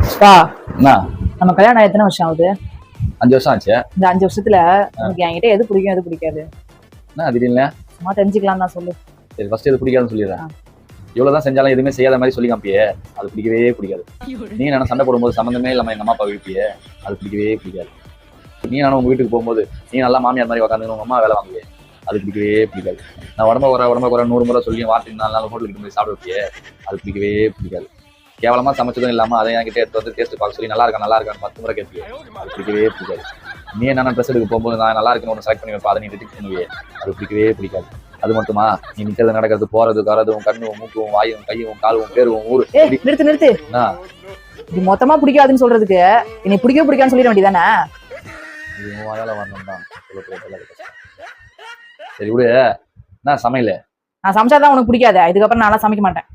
என்ன நம்ம கல்யாணம் எத்தனை வருஷம் ஆகுது? 5 வருஷம் ஆச்சு. இந்த 5 வருஷத்துல உனக்கு என்கிட்ட எது பிடிக்கும் எது பிடிக்காது? என்ன திடீர்னு? சும்மா தெரிஞ்சுக்கலாம் தான் சொல்லு. சரி ஃபர்ஸ்ட் எது பிடிக்காதுன்னு சொல்லிடுறேன். இவ்வளவுதான் செஞ்சாலும் எதுவுமே செய்யாத மாதிரி சொல்லி காமிப்பியே, அது பிடிக்கவே பிடிக்காது. நீ நானும் சண்டை போடும்போது சம்மந்தமே இல்லாம எங்க அம்மா அப்பா வீழ்ப்பியே, அது பிடிக்கவே பிடிக்காது. நீ நானும் உங்க வீட்டுக்கு போகும்போது நீ நல்லா மாமியார் மாதிரி உட்காந்து உங்க அம்மா வேலை வாங்குவே, அது பிடிக்கவே பிடிக்காது. நான் உடம்ப குறை 100 முறை சொல்லி வாரத்துக்கு 4 நாள் ஹோட்டலுக்கு போய் சாப்பிட வைப்பியே, அது பிடிக்கவே பிடிக்காது. கேவலமா சமைச்சதும் இல்லாம அதை என்கிட்ட எடுத்து வந்து டேஸ்ட் பார்க்க சொல்லி நல்லா இருக்கான்னு 10 முறை கேட்பியே, அது பிடிக்கவே பிடிக்காது. நீ என்ன ட்ரெஸ் எடுக்க போகும்போது நான் நல்லா இருக்குன்னு ஒன்று செலக்ட் பண்ணி வைப்பா, அதை நீ ரிஜெக்ட் பண்ணுவியே, அது பிடிக்கவே பிடிக்காது. அது மட்டுமா, நீ நிக்கிறது நடக்கிறது போறது வரது உன் கண்ணு உன் மூக்கு உன் வாயும் கையும் உன் கால் உன் பேரு உன் ஊரு. நிறுத்து. இது மொத்தமா பிடிக்காதுன்னு சொல்றதுக்கு நீ பிடிக்கவே பிடிக்கான்னு சொல்லிட வேண்டியதானே? வரணும் தான். சரி விடு, என்ன சமையல்? நான் சமைச்சாதான் உனக்கு பிடிக்காது. இதுக்கப்புறம் நான் சமைக்க மாட்டேன்.